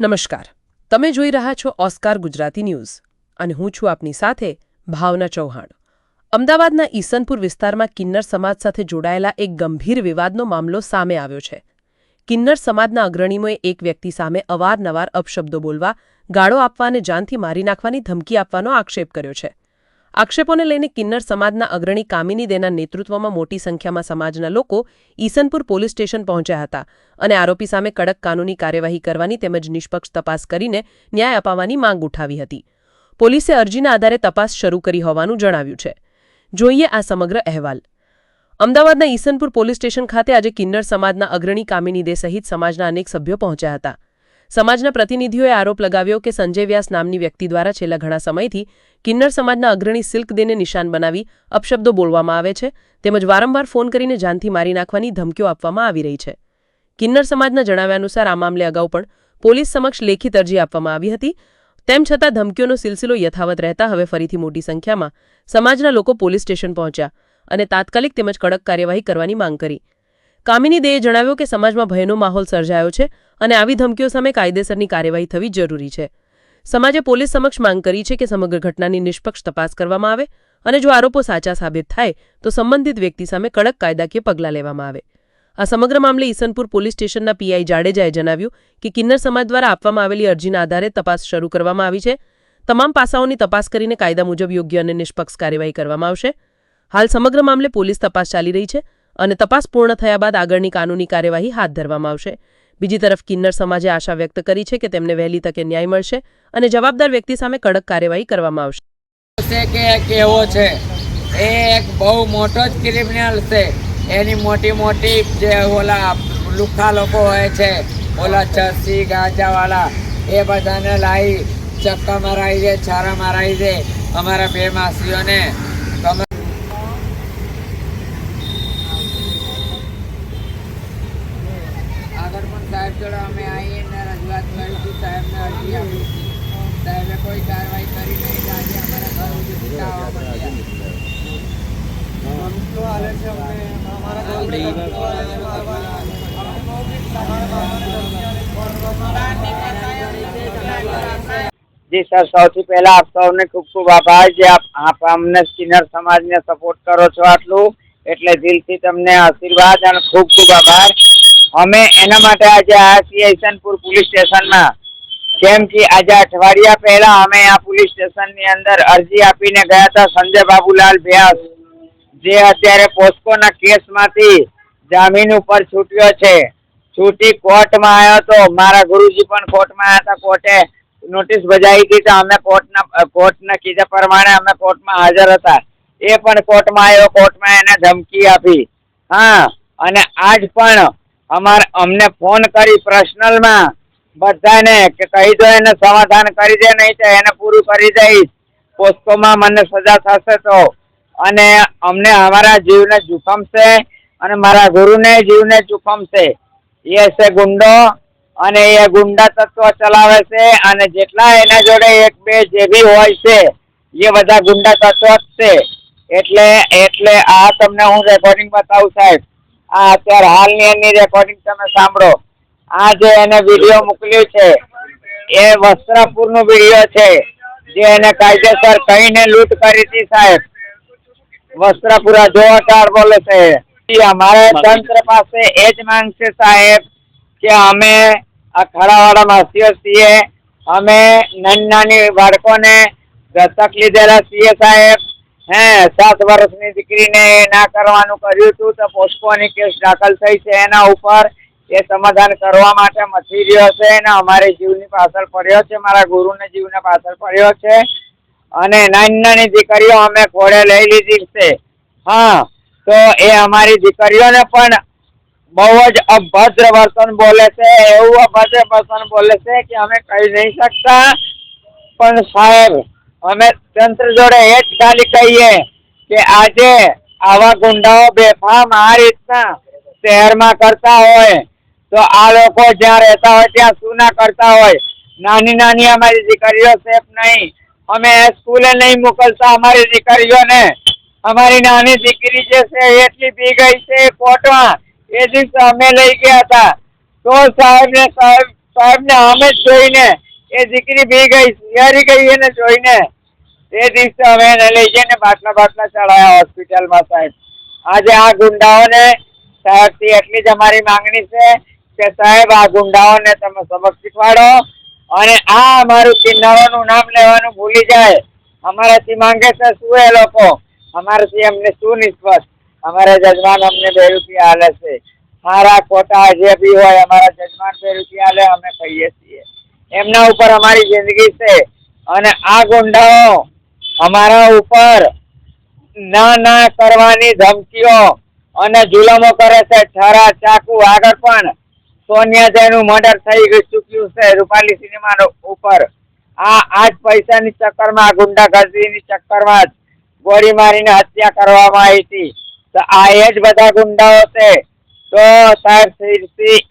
નમસ્કાર, તમે જોઈ રહ્યા છો ઓસ્કાર ગુજરાતી ન્યૂઝ અને હું છું આપની સાથે ભાવના ચૌહાણ। અમદાવાદના ઈસનપુર વિસ્તારમાં કિન્નર સમાજ સાથે જોડાયેલા એક ગંભીર વિવાદનો મામલો સામે આવ્યો છે। કિન્નર સમાજના અગ્રણીઓએ એક વ્યક્તિ સામે અવારનવાર અપશબ્દો બોલવા, ગાળો આપવા અને જાનથી મારી નાખવાની ધમકી આપવાનો આક્ષેપ કર્યો છે। આક્ષેપોને લઈને કિન્નર સમાજના અગ્રણી કામિની દેના નેતૃત્વમાં મોટી સંખ્યામાં સમાજના લોકો ઈસનપુર પોલીસ સ્ટેશન પહોંચ્યા હતા અને આરોપી સામે કડક કાનૂની કાર્યવાહી કરવાની તેમજ નિષ્પક્ષ તપાસ કરીને ન્યાય અપાવવાની માંગ ઉઠાવી હતી। પોલીસે અરજીના આધારે તપાસ શરૂ કરી હોવાનું જણાવ્યું છે। જોઈએ આ સમગ્ર અહેવાલ। અમદાવાદના ઈસનપુર પોલીસ સ્ટેશન ખાતે આજે કિન્નર સમાજના અગ્રણી કામિની દે સહિત સમાજના અનેક સભ્યો પહોંચ્યા હતા। સમાજના પ્રતિનિધિઓએ આરોપ લગાવ્યો કે સંજય વ્યાસ નામની વ્યક્તિ દ્વારા છેલ્લા ઘણા સમયથી કિન્નર સમાજના અગ્રણી સિલ્ક દેને નિશાન બનાવી અપશબ્દો બોલવામાં આવે છે તેમજ વારંવાર ફોન કરીને જાનથી મારી નાખવાની ધમકીઓ આપવામાં આવી રહી છે। કિન્નર સમાજના જણાવ્યા અનુસાર આ મામલે અગાઉ પણ પોલીસ સમક્ષ લેખિત અરજી આપવામાં આવી હતી। તેમ છતાં ધમકીઓનો સિલસિલો યથાવત રહેતા હવે ફરીથી મોટી સંખ્યામાં સમાજના લોકો પોલીસ સ્ટેશન પહોંચ્યા અને તાત્કાલિક તેમજ કડક કાર્યવાહી કરવાની માંગ કરી। કામિની દેએ જણાવ્યું કે સમાજમાં ભયનો માહોલ સર્જાયો છે અને આવી ધમકીઓ સામે કાયદેસરની કાર્યવાહી થવી જરૂરી છે। સમાજે પોલીસ સમક્ષ માંગ કરી છે કે સમગ્ર ઘટનાની નિષ્પક્ષ તપાસ કરવામાં આવે અને જો આરોપો સાચા સાબિત થાય તો સંબંધિત વ્યક્તિ સામે કડક કાયદાકીય પગલાં લેવામાં આવે। આ સમગ્ર મામલે ઈસનપુર પોલીસ સ્ટેશનના પીઆઈ જાડેજાએ જણાવ્યું કે કિન્નર સમાજ દ્વારા આપવામાં આવેલી અરજીના આધારે તપાસ શરૂ કરવામાં આવી છે। તમામ પાસાઓની તપાસ કરીને કાયદા મુજબ યોગ્ય અને નિષ્પક્ષ કાર્યવાહી કરવામાં આવશે। હાલ સમગ્ર મામલે પોલીસ તપાસ ચાલી રહી છે અને તપાસ પૂર્ણ થયા બાદ આગળની કાનૂની કાર્યવાહી હાથ ધરવામાં આવશે। બીજી તરફ કિન્નર સમાજે આશા વ્યક્ત કરી છે કે તેમને વહેલી તકે ન્યાય મળશે અને જવાબદાર વ્યક્તિ સામે કડક કાર્યવાહી કરવામાં આવશે। કેવો છે એ એક બહુ મોટો જ ક્રિમિનલ છે। એની મોટી મોટી જે ઓલા લુખ્ખા લોકો હોય છે, ઓલા ચરસી ગાંજાવાળા, એ બધાને લાવી ચક્કા મરાવી દે, છારા મરાવી દે અમારા બે માસીઓને। આગળ પણ સાહેબ જોડે અમે આવીને રજૂઆત કરી હતી, સાહેબને અરજી આપી હતી, સાહેબે કોઈ કાર્યવાહી કરી નહીં। આજે અમારા ઘર સુધી સીધા આવવા મળ્યા। જી સર, સૌથી પહેલા આપ સૌને ખૂબ ખૂબ આભાર જે આપ અમને કિન્નર સમાજને સપોર્ટ કરો છો આટલું, એટલે દિલથી તમને આશીર્વાદ અને ખૂબ ખૂબ આભાર। અમે એના માટે આજે આવ્યા છીએ ઈસનપુર પોલીસ સ્ટેશનમાં, કેમ કે આજે અઠવાડિયા પહેલા અમે આ પોલીસ સ્ટેશનની અંદર અરજી આપીને ગયા હતા સંજય બાબુલાલ વ્યાસ, જે અત્યારે પોસ્કોના કેસમાંથી જામીન ઉપર છૂટ્યો છે। છૂટી કોર્ટમાં આવ્યો તો મારા ગુરુજી પણ કોર્ટમાં આવ્યા હતા। કોર્ટે નોટિસ બજાવી હતી તો અમે કોર્ટના કીધા પ્રમાણે અમે કોર્ટમાં હાજર હતા। એ પણ કોર્ટમાં આવ્યો, કોર્ટમાં એને ધમકી આપી। હા, અને આજ પણ અમને ફોન કરી પર્સનલમાં બધાને કે કહી દો એને સમાધાન કરી દે, નહીં તો એને પૂરું કરી દઈશ, પોસ્કોમાં મને સજા થશે તો। અને અમને અમારા જીવને જોખમ છે અને મારા ગુરુને જીવને જોખમ છે। એ છે ગુંડો અને એ ગુંડા તત્વ ચલાવે છે અને જેટલા એના જોડે એક બે જે બી હોય છે એ બધા ગુંડા તત્વ જ છે। એટલે આ તમને હું રેકોર્ડિંગ બતાવું સાહેબ। આ અત્યારે હાલની એની રેકોર્ડિંગ તમે સાંભળો। આ જે એને વિડીયો મોકલ્યું છે એ વસ્ત્રાપુરનો વિડીયો છે, જે એને કાયદેસર કહીને લૂંટ કરી હતી સાહેબ। વસ્ત્રાપુરા જોવાટાળ બોલે છે। અમારે તંત્ર પાસે એ જ માંગ છે સાહેબ કે અમે આ ખડાવાળા માસીઓ છીએ, અમે નાની બાળકોને દત્તક લીધેલા છીએ સાહેબ। 7 વર્ષની દીકરીને ના કરવાનું કર્યું હતું તો પોસ્કોની કેસ દાખલ થઈ છે એના ઉપર। એ સમાધાન કરવા માટે મથી રહ્યો છે અને અમારે જીવની પાછળ પડ્યો છે, મારા ગુરુને જીવને પાછળ પડ્યો છે અને નાની દીકરીઓ અમે ઘોડે લઈ લીધી છે। હા, તો એ અમારી દીકરીઓને પણ બહુ જ અભદ્ર વર્તન બોલે છે, એવું અભદ્ર વર્તન બોલે છે કે અમે કહી નહીં શકતા। પણ સાહેબ, અમે તંત્ર જોડે એ જ ખાલી કહીએ કે આજે આવા ગુંડાઓ બેફામ આ રીતના શહેરમાં કરતા હોય તો આ લોકો જ્યાં રહેતા હોય ત્યાં શું ના કરતા હોય। નાની અમારી દીકરીઓ સેફ નહીં, અમે સ્કૂલે નહીં મોકલતા અમારી દીકરીઓને। અમારી નાની દીકરી જે છે એટલી પી ગઈ છે કોર્ટમાં, એ દિવસે અમે લઈ ગયા હતા તો સાહેબ સાહેબને અમે જ જોઈને એ દીકરી બી ગઈ, સિયારી ગઈ એને જોઈને. તે દિવસે અમે એને લઈ જઈને બાટલા ચડાયા હોસ્પિટલમાં સાહેબ. આજે આ ગુંડાઓને સાહેબથી એટલી જ અમારી માંગણી છે કે સાહેબ આ ગુંડાઓને તમે સબક શીખવાડો અને આ અમારું કિન્નરોનું નામ લેવાનું ભૂલી જાય. અમારાથી માંગે છે શું એ લોકો? અમારાથી અમને શું નિસ્બત? અમારા જજમાન અમને 2 રૂપિયા હાલે છે. સારા ખોટા જે બી હોય અમારા જજમાન 2 રૂપિયા હાલે, અમે કહીએ છીએ. એમના ઉપર અમારી જિંદગી છે અને આ ગુંડાઓ અમારા ઉપર ના કરવાની ધમકીઓ અને જુલમો કરે છે. ઠરા ચાકુ આગળ પણ સોનિયાજીનું મર્ડર થઈ ચૂક્યું છે રૂપાલી સિનેમા ઉપર. આજ પૈસાની ચક્કરમાં, ગુંડાગર્દીની ચક્કરમાં જ ગોળી મારીને હત્યા કરવામાં આવી હતી. તો આ એ જ બધા ગુંડાઓ છે. તો સાહેબ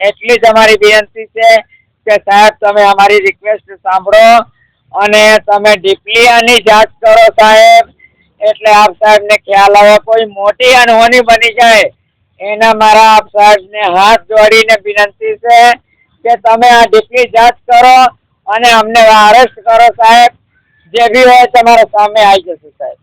એટલી જ અમારી વિનંતી છે કે સાહેબ તમે અમારી રિક્વેસ્ટ સાંભળો અને તમે ડીપલી આની જાંચ કરો સાહેબ. એટલે આપ સાહેબને ખ્યાલ આવે, કોઈ મોટી અનહોની બની જાય એના મારા આપ સાહેબને હાથ જોડીને વિનંતી છે કે તમે આ ડીપલી જાંચ કરો અને અમને અરેસ્ટ કરો સાહેબ. જે બી હોય તમારા સામે આવી જશે સાહેબ.